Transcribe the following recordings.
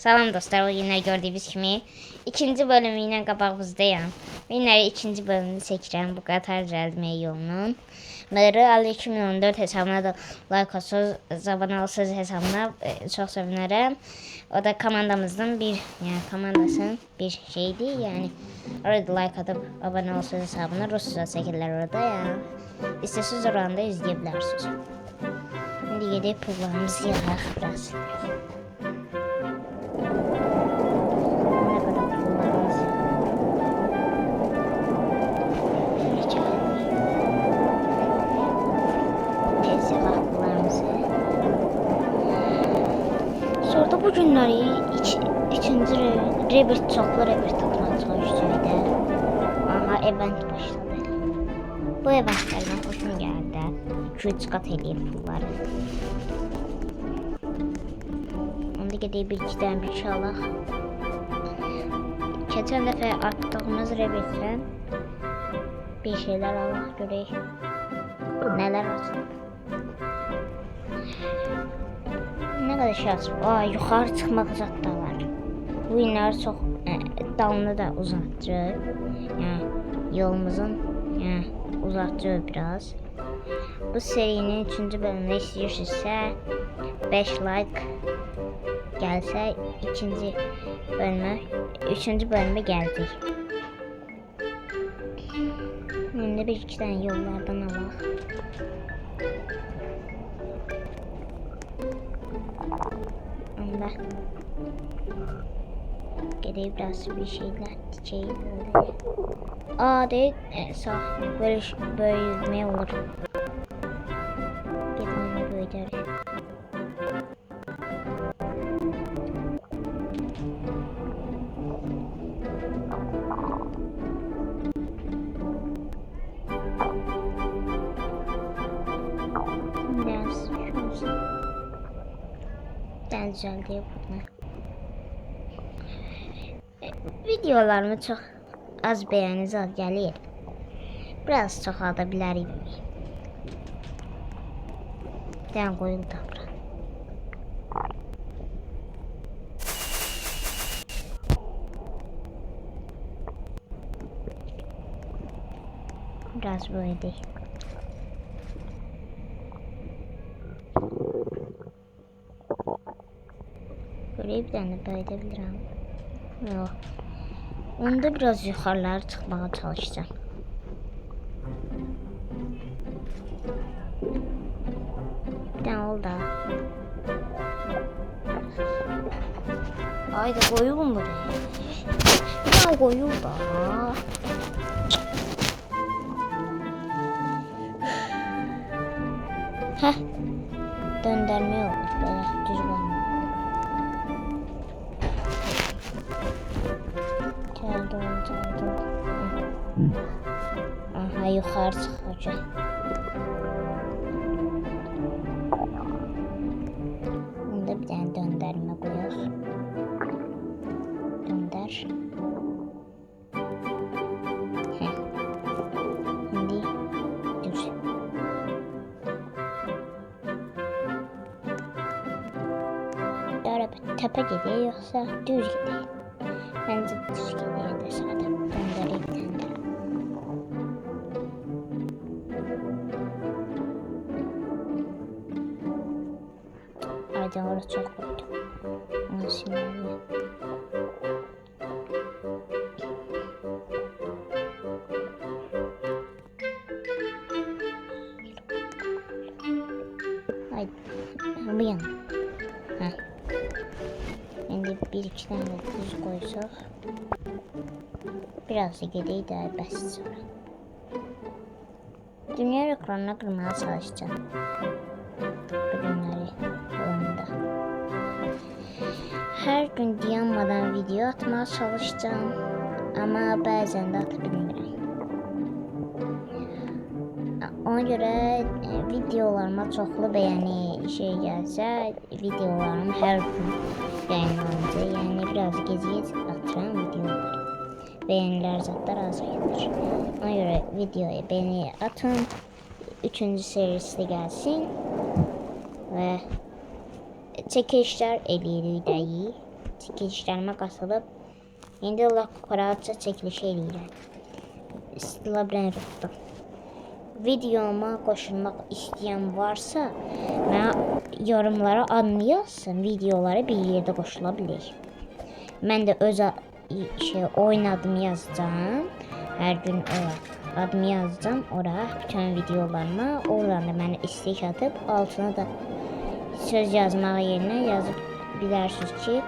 Salam dostlar, o günlər gördüyünüz kimi ikinci bölümü ilə qabağınızdayım. Yine ikinci bölümünü çəkirəm bu qatar düzəltmə yolunun. Meri Ali 2014 hesabına da like olsunuz, abone olsanız hesabına çok sevinirəm. O da komandamızın komandasının bir şeydi. Yani orada like atıp abone olsanız hesabına Rusça çəkirlər orada ya. İstəsiniz oranda izləyə bilərsiniz. Şimdi gedib pullarımızı yığaq biraz. Sonra bu günləri ikinci Rebirth çoxlu Rebirth atmağa çalışacaqdı. Aha, event başladı. Bu eventlərdən xoşum gəldi. 2-3 qat eləyir pulları. Onda gedək bir-iki dənə bir şey alaq. Keçən dəfə atdığımız Rebirthdən bir şeylər alaq görək. Nələr olsun? Ne kadar şey açıb. Yuxarı çıxmaq zat da var. Bu günləri çox dalını da uzatacaq. Yəni yolumuzun uzatacaq biraz. Bu serinin 3-cü bölümünü istəyirsinizsə 5 like gəlsə 3-cü bölümə gəldik. İndi bir-iki dənə yollardan alaq. Gedeyim biraz bir şeyler diyeceğim böyle. Değil. Sağ. Böyle yüzmeye olur. Gidin böyle. Biraz şurası. Ben güzel diye bunu. Videolarımı çok az beğeniniz az gəlir. Biraz çoxalda bilərik. Bir dənə qoyul da bura. Biraz böyle değil. Böyle bir dənə böyle bilirəm. Yok. Onda biraz yukarılara çıkmaya çalışacağım. Bir tane oldu. Haydi koyun buraya. Ya koyun da. Heh. Döndürme yok. Böyle düz koyun. Geldi. Aha, yukarı çıkacak. Bunda bir tane döndürme koyuyoruz. Döndür. Şimdi düz. Tepe gidiyor yoksa düz gidiyor. Bence düz gidiyor da zaten. Döndüreyim. Haydi orası çok koydum. Onu silmeliyim. Haydi. Bu yana. Şimdi bir-iki tane düz koysak. Biraz da gedeyi daha bəs sonra. Dünya ekranına kırmaya çalışacağım. Bugünleri oyunda. Her gün dayanmadan video atmaya çalışacağım. Ama bazen de atabilmirəm. Ona göre videolarıma çoxlu bəyəni gəlsə, videolarım hər gün yayınlanacaq. Yəni biraz gec atıram videoları. Beğeniler zaten az gelir. Ona göre videoya beğeni atın. 3. serisi de gelsin. Ve çekilişler eləyirik. çəkilişlərimə qatılıb indi Lakkoratça çəkiliş eləyirəm. Labirintdə. Videoma qoşulmaq istəyən varsa, mənə yorumlara adını yazsın, videoları bir yerdə qoşula bilir. Mən də öz oyun adımı yazacağım. Hər gün adımı yazacağım ora, bütün videolarıma. Oradan da mənə istek atıb, altına da söz yazmağa yerinə yazıb bilərsiniz ki,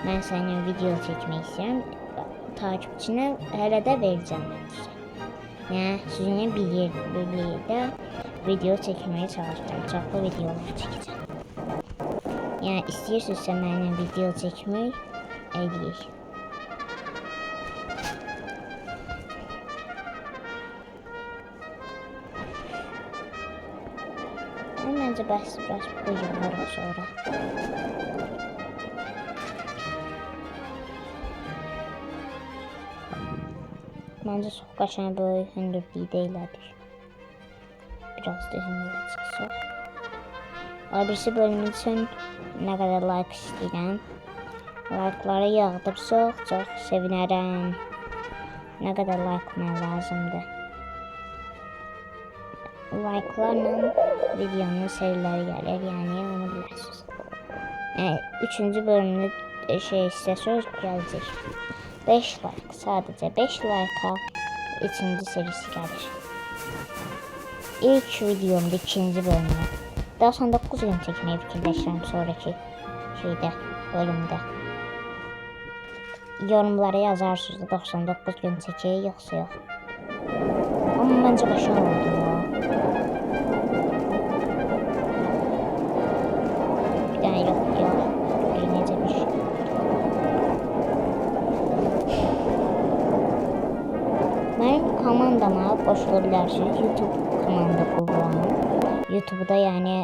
mən sənin video çəkmək istəyirəm. Takipçinə hələ də verəcəm. Yəni, sizinlə bir yerdə video çəkməyə çalışacağım. Çoxlu videolar çəkəcəm. Yəni, istəyirsinizsə mənimlə video çəkmək, eləyək. Məncə bəhs biraz buyurlar sonra. Məncə çox qəşəng böyük hündürlükdə elədik. Biraz da hündürlük çıxsaq. Birisi bölümü üçün nə qədər like istəyirəm. Like'ları yağdırsaq çox sevinərəm. Nə qədər like mənə lazımdır. Like'larla videonun seriləri gəlir, yəni onu bilirsiniz. Yəni, 3-cü bölümdə istəsəz gələcək. 5 like, sadəcə 5 like-a 3-cü serisi gəlir. İlk videomda 2-ci bölümdə 99 gün çəkməyi fikirləşirəm sonraki bölümdə. Yorumlara yazarsınız 99 gün çəkək, yoxsa yox. Amma məncə qəşəng oldu ya. Bir dənə yox ya. Necə bir şey. Mənim komandama qoşula bilərsiniz. YouTube komanda qururam. YouTube'da yəni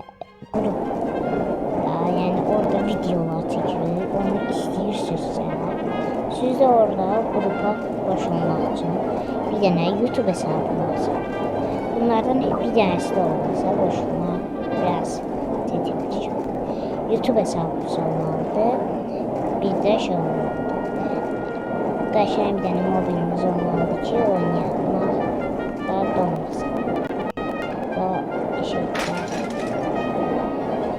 qrupda, yəni orada videolar çəkilir. Onu istəyirsinizsə, siz də orada qrupa qoşulmaq üçün bir dənə YouTube hesabı lazım. Bunlardan bir dənəsi də olmasa qoşulmaq biraz çətindir. YouTube hesabı olmalıdır. Bir də olmalıdır. Qəşəng bir dənə mobilimiz olmalıdır ki, oynayaq da donmasın.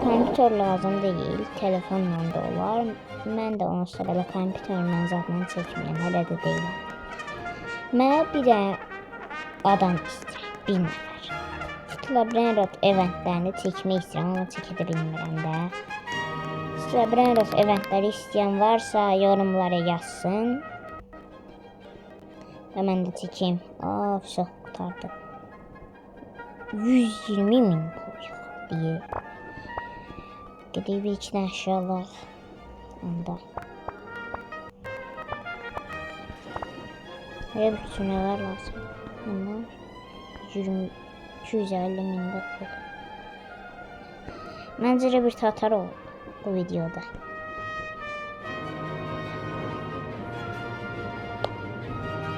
Kompüter lazım deyil, telefonla da olar. Mən də onsuz belə kompüterlə zaten çəkməyəm, hələ də deyiləm. Mənə bir dənə adam istəyirəm, bir nəfər. Labirint eventlərini çəkmək istəyirəm, amma çəkə də bilmirəm də. Labirint eventləri istəyən varsa yorumlara yazsın. Və mən də çəkeyim. Çox qutardı. 120 min deyə. Gedib bir iki dənə əşyalar. Onda. Elə bir küçünələr lazım. Bunlar 250 mində pul. Məncə elə bir tatar oldu bu videoda.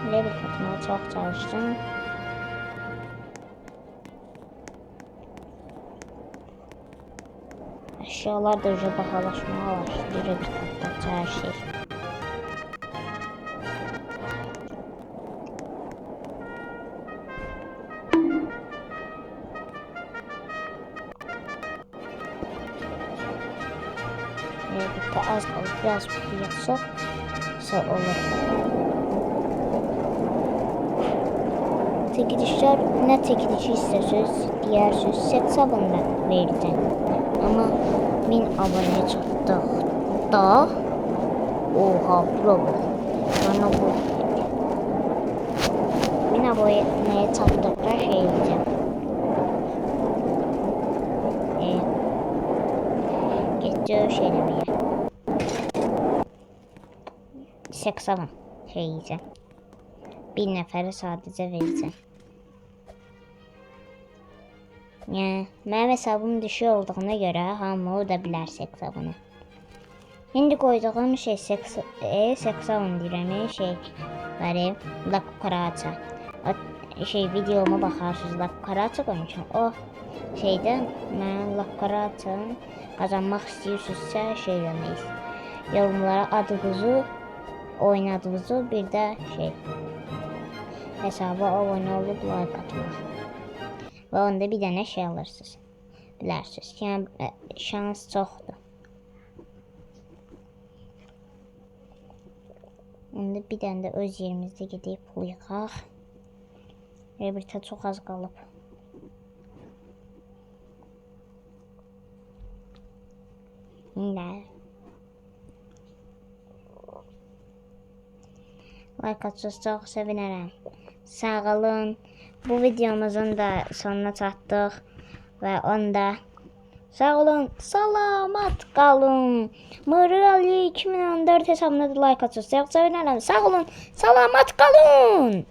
Elə bir tatmağa çox çalışdım. Əşyalar da bahalaşmağa başlayır bir tatlıca hər şey. Birlikte az kalır, biraz bir yapsak olur. Çekilişler ne çekilişi isterseniz diyersiniz hesabında vereceğim. Ama 1000 abone çıktık da oha bro bana bu 1000 aboneye çattıklar şey diyeceğim. Geçiyor şeylemeye. Seksavan şey yiyeceğim. Bir nəfərə sadəcə verəcəm. Yəni, mənim hesabım düşük olduğuna görə hamı o da bilər seksavını. İndi qoyduğum şey seksavın deyirəm, Lakkoratça. Videoma baxarsınız, Lakkoratça qoymuşam. O şeydə mən Lakkoratçanı qazanmaq istəyirsinizsə eləməyiz. yorumlara adınızı, oynadığınızı, bir də hesaba abunə olub like atmaq. Və onda bir dənə alırsınız. Bilərsiniz. Yəni şans çoxdur. İndi bir dənə də öz yerimizdə gedib pul yığaq. Rebirtə çox az qalıb. İndi like atsanız çox sevinərəm. Sağ olun. Bu videomuzun da sonuna çatdıq və onda sağ olun, salamat qalın. Mırı Ali 2014 hesabına da like atsanız çox sevinərəm. Sağ olun, salamat qalın.